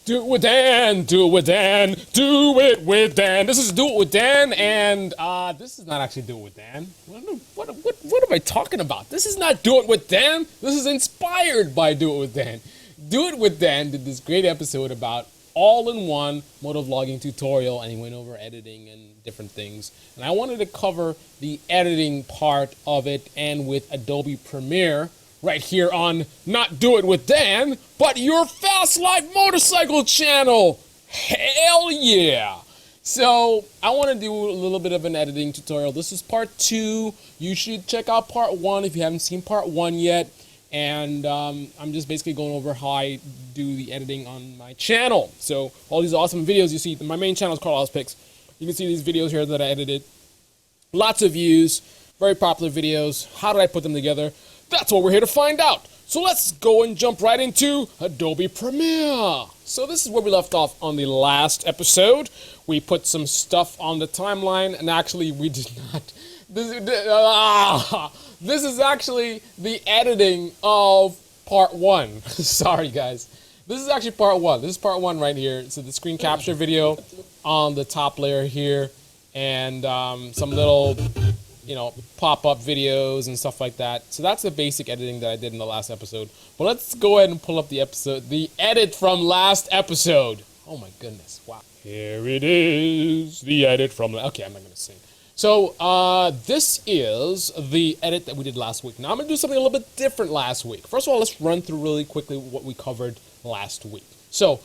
Do it with Dan, do it with Dan, do it with Dan. This is Do It With Dan, and this is not actually Do It With Dan. What am I talking about? This is not Do It With Dan. This is inspired by Do It With Dan. Do It With Dan did this great episode about all-in-one motovlogging tutorial, and he went over editing and different things. And I wanted to cover the editing part of it, and with Adobe Premiere, right here on not Do It With Dan, but Your Fast Life motorcycle channel. Hell yeah! So I want to do a little bit of an editing tutorial. This is part 2. You should check out part 1 if you haven't seen part 1 yet. And I'm just basically going over how I do the editing on my channel. So all these awesome videos you see, my main channel is carlylespicks. You can see these videos here that I edited. Lots of views, very popular videos. How did I put them together? That's what we're here to find out. So let's go and jump right into Adobe Premiere. So this is where we left off on the last episode. We put some stuff on the timeline, and actually we did not. This is actually the editing of part 1. Sorry guys. This is actually part 1. This is part 1 right here. So the screen capture video on the top layer here, and some little pop-up videos and stuff like that. So that's the basic editing that I did in the last episode. But let's go ahead and pull up the edit from last episode. Oh my goodness, wow. Here it is, the edit from, okay, I'm not gonna sing. So this is the edit that we did last week. Now I'm gonna do something a little bit different last week. First of all, let's run through really quickly what we covered last week. So,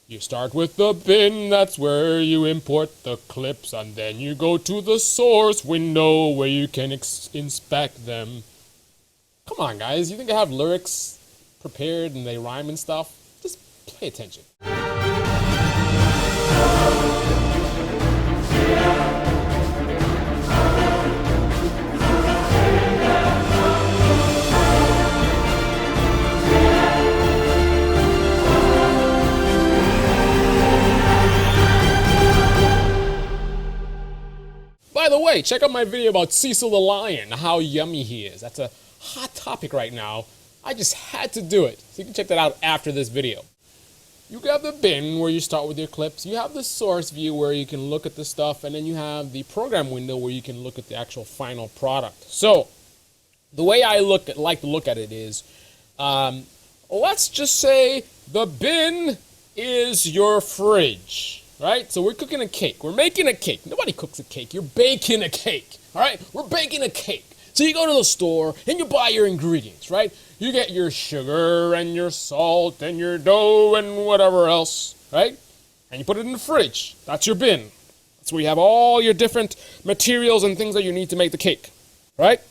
you start with the bin, that's where you import the clips, and then you go to the source window where you can inspect them. Come on guys, you think I have lyrics prepared and they rhyme and stuff? Just pay attention. By the way, check out my video about Cecil the Lion, how yummy he is. That's a hot topic right now. I just had to do it. So you can check that out after this video. You have the bin where you start with your clips. You have the source view where you can look at the stuff. And then you have the program window where you can look at the actual final product. So the way I like to look at it is, let's just say the bin is your fridge. Right? So we're cooking a cake. We're making a cake. Nobody cooks a cake. You're baking a cake. All right? We're baking a cake. So you go to the store and you buy your ingredients, right? You get your sugar and your salt and your dough and whatever else, right? And you put it in the fridge. That's your bin. That's where you have all your different materials and things that you need to make the cake, right?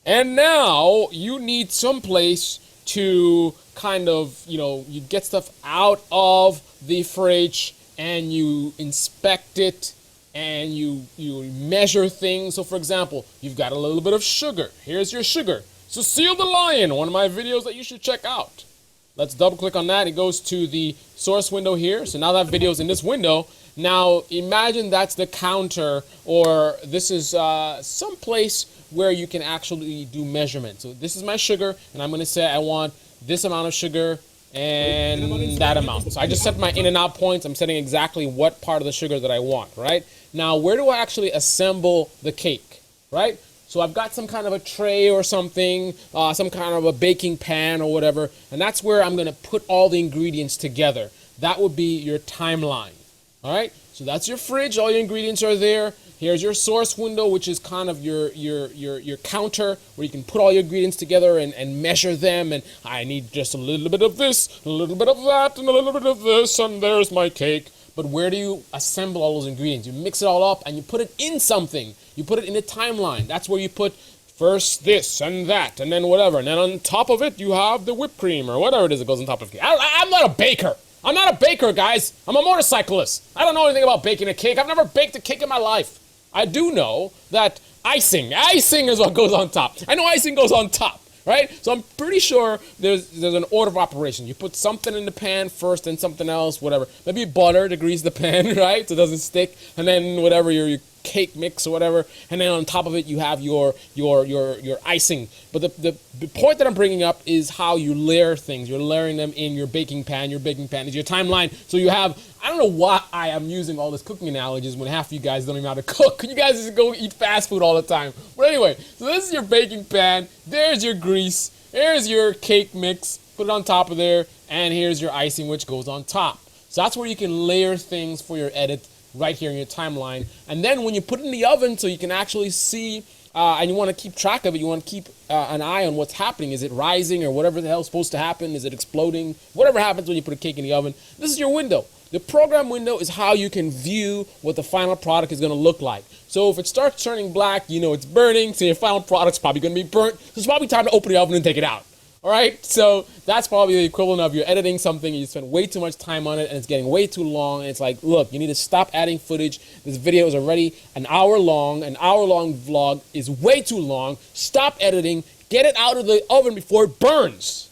And now you need some place to kind of, you get stuff out of the fridge and you inspect it and you measure things. So for example, you've got a little bit of sugar. Here's your sugar. Cecil the Lion, one of my videos that you should check out. Let's double click on that. It goes to the source window here. So now that video's in this window. Now imagine that's the counter, or this is some place where you can actually do measurement. So this is my sugar, and I'm gonna say I want this amount of sugar and that amount. So I just set my in and out points. I'm setting exactly what part of the sugar that I want, right? Now, where do I actually assemble the cake, right? So I've got some kind of a tray or something, some kind of a baking pan or whatever, and that's where I'm gonna put all the ingredients together. That would be your timeline, all right? So that's your fridge, all your ingredients are there. Here's your source window, which is kind of your counter where you can put all your ingredients together and measure them. And I need just a little bit of this, a little bit of that, and a little bit of this, and there's my cake. But where do you assemble all those ingredients? You mix it all up and you put it in something. You put it in a timeline. That's where you put first this and that and then whatever. And then on top of it, you have the whipped cream or whatever it is that goes on top of it. I'm not a baker. I'm not a baker, guys. I'm a motorcyclist. I don't know anything about baking a cake. I've never baked a cake in my life. I do know that icing is what goes on top. I know icing goes on top, right? So I'm pretty sure there's an order of operation. You put something in the pan first, then something else, whatever. Maybe butter to grease the pan, right? So it doesn't stick. And then whatever, your cake mix or whatever. And then on top of it, you have your icing. But the point that I'm bringing up is how you layer things. You're layering them in your baking pan. Your baking pan is your timeline. So you have, I don't know why I am using all this cooking analogies when half of you guys don't even know how to cook. You guys just go eat fast food all the time. But anyway, so this is your baking pan. There's your grease. Here's your cake mix. Put it on top of there. And here's your icing, which goes on top. So that's where you can layer things for your edit right here in your timeline. And then when you put it in the oven so you can actually see, and you want to keep track of it, you want to keep an eye on what's happening. Is it rising or whatever the hell is supposed to happen? Is it exploding? Whatever happens when you put a cake in the oven. This is your window. The program window is how you can view what the final product is going to look like. So if it starts turning black, you know it's burning, so your final product's probably going to be burnt. So it's probably time to open the oven and take it out. All right, so that's probably the equivalent of you're editing something, you spend way too much time on it, and it's getting way too long, and it's like, look, you need to stop adding footage. This video is already an hour long vlog is way too long. Stop editing, get it out of the oven before it burns.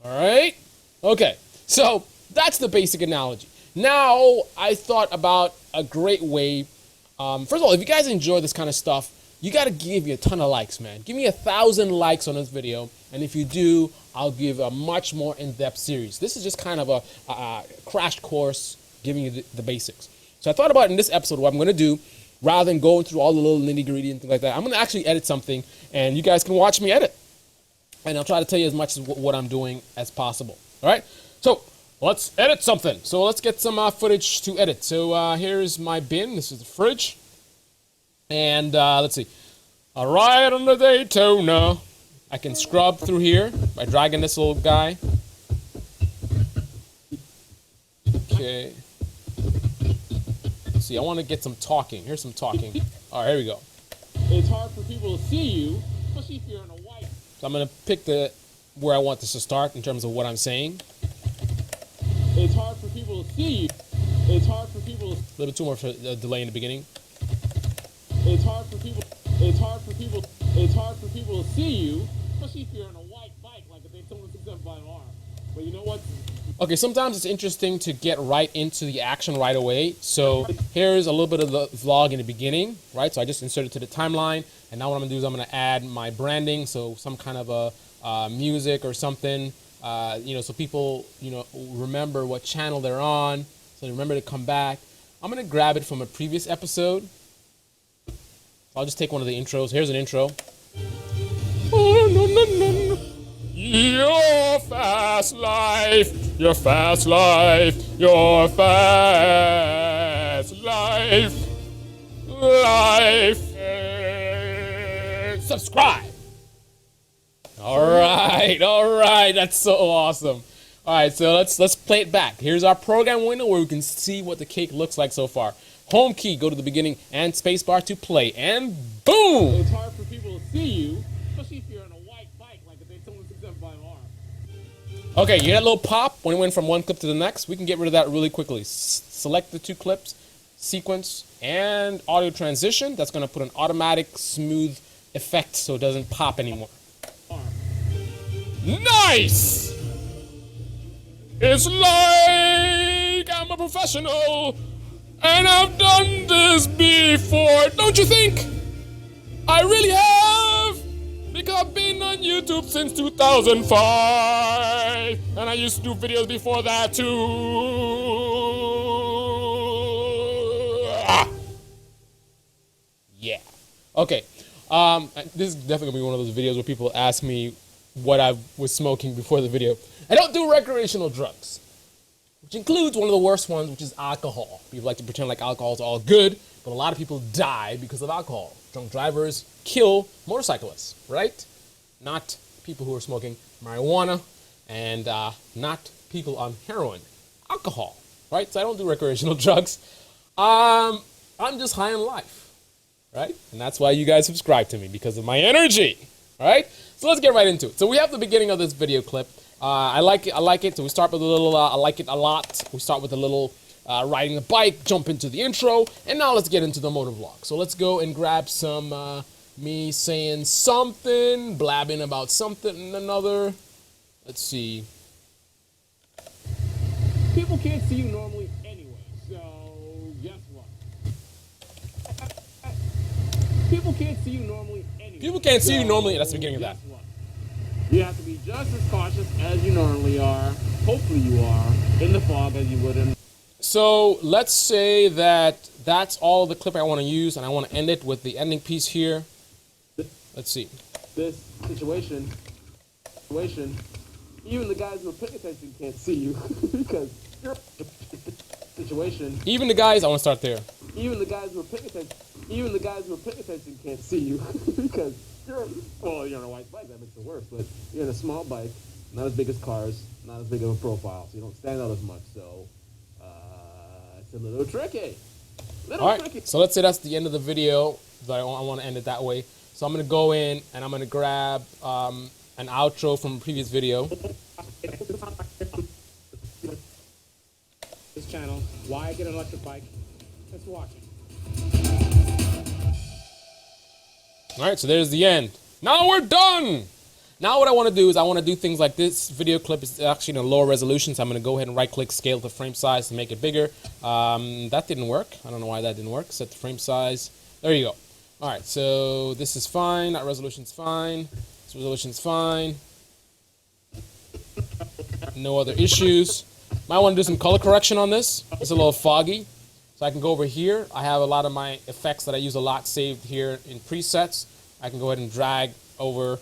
All right? Okay, so that's the basic analogy. Now, I thought about a great way. First of all, if you guys enjoy this kind of stuff, you got to give me a ton of likes, man. Give me 1,000 likes on this video, and if you do, I'll give a much more in-depth series. This is just kind of a crash course giving you the basics. So I thought about in this episode what I'm going to do, rather than going through all the little nitty-gritty and things like that, I'm going to actually edit something, and you guys can watch me edit. And I'll try to tell you as much as what I'm doing as possible. All right? So let's edit something. So let's get some footage to edit. So here's my bin. This is the fridge. And let's see. All right, on the Daytona. I can scrub through here by dragging this little guy. Okay. Let's see, I want to get some talking. Here's some talking. All right, here we go. It's hard for people to see you, especially if you're in a white. So I'm going to pick where I want this to start in terms of what I'm saying. It's hard for people to see you. It's hard for people to... A little too much delay in the beginning. It's hard for people to see you, especially if you're on a white bike like a Daytona 675R. But you know what? Okay, sometimes it's interesting to get right into the action right away. So here's a little bit of the vlog in the beginning, right? So I just inserted to the timeline, and now what I'm gonna do is I'm gonna add my branding, so some kind of a music or something, so people, remember what channel they're on, so they remember to come back. I'm gonna grab it from a previous episode. I'll just take one of the intros. Here's an intro. Your fast life, your fast life, your fast life, subscribe. All right, that's so awesome. All right, so let's play it back. Here's our program window where we can see what the cake looks like so far. Home key, go to the beginning, and spacebar to play, and boom! It's hard for people to see you, especially if you're on a white bike like a Daytona 675R. Okay, you hear that little pop when it went from one clip to the next? We can get rid of that really quickly. Select the two clips, sequence, and audio transition. That's going to put an automatic smooth effect so it doesn't pop anymore. Nice! It's like I'm a professional. And I've done this before, don't you think? I really have, because I've been on YouTube since 2005, and I used to do videos before that too. Yeah. Okay. This is definitely gonna be one of those videos where people ask me what I was smoking before the video. I don't do recreational drugs, which includes one of the worst ones, which is alcohol. People like to pretend like alcohol is all good, but a lot of people die because of alcohol. Drunk drivers kill motorcyclists, right? Not people who are smoking marijuana, and not people on heroin. Alcohol, right? So I don't do recreational drugs. I'm just high on life, right? And that's why you guys subscribe to me, because of my energy, right? So let's get right into it. So we have the beginning of this video clip. I like it. So we start with a little, I like it a lot. We start with a little riding a bike, jump into the intro, and now let's get into the motovlog. So let's go and grab some me saying something, blabbing about something and another. Let's see. People can't see you normally anyway, so guess what? People can't see you normally anyway. People can't see you normally. That's the beginning of that. Guess what? You have to be just as cautious as you normally are. Hopefully you are in the fog as you would in. So let's say that that's all the clip I want to use, and I want to end it with the ending piece here. Let's see. This situation, even the guys who are paying attention can't see you because your situation. Even the guys, I want to start there. Even the guys who are paying attention can't see you because you're on a white bike. That makes it worse. But you're in a small bike, not as big as cars, not as big of a profile, so you don't stand out as much. So it's a little tricky. All right. So let's say that's the end of the video. But I want to end it that way. So I'm going to go in and I'm going to grab an outro from a previous video. This channel, why I get an electric bike. Let's watch it. All right, so there's the end. Now we're done. Now what I want to do is I want to do things like this video clip is actually in a lower resolution, so I'm going to go ahead and right-click, scale the frame size to make it bigger. That didn't work. I don't know why that didn't work. Set the frame size. There you go. All right, so this is fine. That resolution's fine. This resolution's fine. No other issues. Might want to do some color correction on this. It's a little foggy. So I can go over here. I have a lot of my effects that I use a lot saved here in presets. I can go ahead and drag over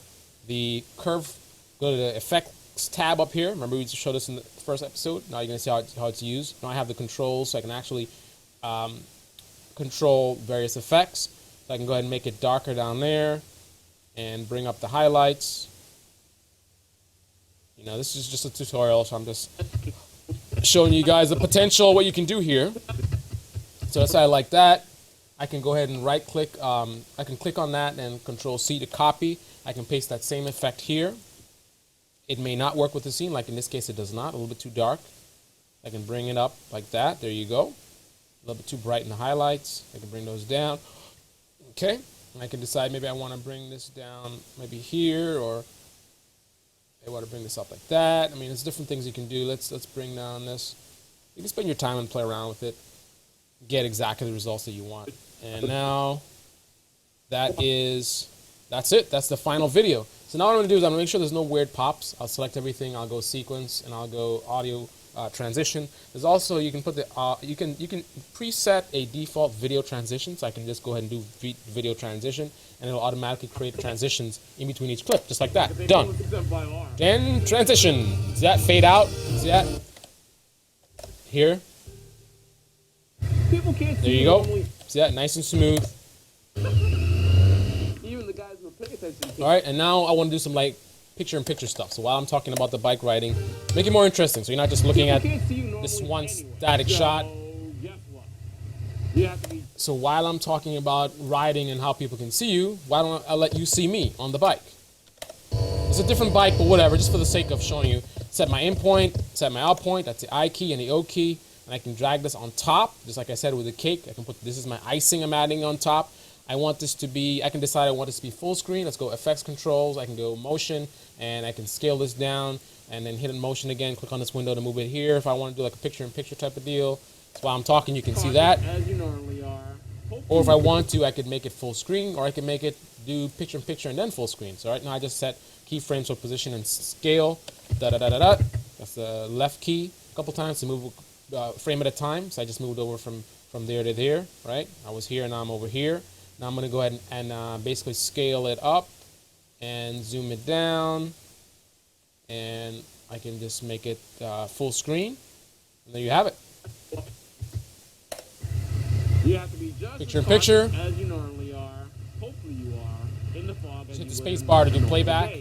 the curve. Go to the effects tab up here. Remember we showed this in the first episode. Now you're going to see how it's used. Now I have the controls, so I can actually control various effects. So I can go ahead and make it darker down there and bring up the highlights. You know, this is just a tutorial, so I'm just showing you guys the potential, what you can do here. So let's say I like that. I can go ahead and right click. I can click on that and Control C to copy. I can paste that same effect here. It may not work with the scene, like in this case it does not, a little bit too dark. I can bring it up like that. There you go. A little bit too bright in the highlights. I can bring those down. Okay, and I can decide maybe I want to bring this down maybe here, or I want to bring this up like that. I mean, there's different things you can do. Let's bring down this. You can spend your time and play around with it, get exactly the results that you want. And now that's it. That's the final video. So now what I'm going to do is I'm going to make sure there's no weird pops. I'll select everything. I'll go sequence and I'll go audio transition. There's also, you can put the you can preset a default video transition, so I can just go ahead and do video transition and it'll automatically create transitions in between each clip, just like that. Done. Then transition. See that fade out? See that? Here. People can't there you go. See that? Nice and smooth. Even the guys who are paying attention. All right, and now I want to do some like picture-in-picture stuff. So while I'm talking about the bike riding, make it more interesting. So you're not just looking at this one static shot. So while I'm talking about riding and how people can see you, why don't I let you see me on the bike? It's a different bike, but whatever, just for the sake of showing you. Set my in point, set my out point, that's the I key and the O key, and I can drag this on top, just like I said with the cake. I can put, this is my icing I'm adding on top. I want this to be, I can decide I want this to be full screen. Let's go effects controls, I can go motion, and I can scale this down, and then hit motion again, click on this window to move it here. If I want to do like a picture-in-picture type of deal. So while I'm talking, you can see that. As you normally are. Or if I want to, I could make it full screen, or I can make it do picture-in-picture and then full screen. So right now I just set keyframes for position and scale. Da-da-da-da-da. That's the left key a couple times to move frame at a time. So I just moved over from there to there, right? I was here, now I'm over here. Now I'm going to go ahead and basically scale it up and zoom it down. And I can just make it full screen. And there you have it. You have to be just picture-in-picture. As you normally are. Hopefully you are. In the fog. Just hit the space bar to do playback.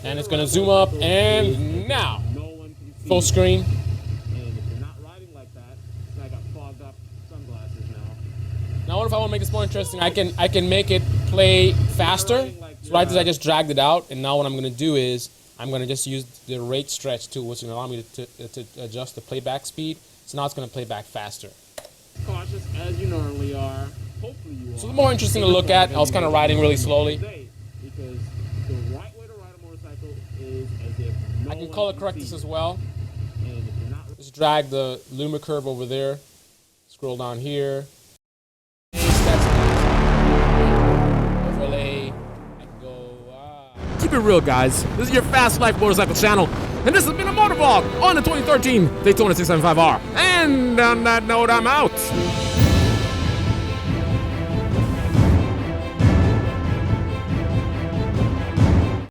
And it's going to zoom up, and now full screen. And if you're not riding like that, I got fogged up sunglasses now. Now what if I want to make this more interesting? I can make it play faster. So right as I just dragged it out, and now what I'm going to do is I'm going to just use the rate stretch tool, which is going to allow me to adjust the playback speed. So now it's going to play back faster. Cautious as you normally are. hopefully you So are. the more interesting to look at, I was kind of riding really slowly. Because the right way to ride a motorcycle is as if no I can one color can correct see this you. as well. And if you're not Just drag the luma curve over there. Scroll down here. Overlay. I can go. Keep it real, guys. This is your Fast Life Motorcycle channel, and this has been a motovlog on the 2013 Daytona 675R. And on that note, I'm out.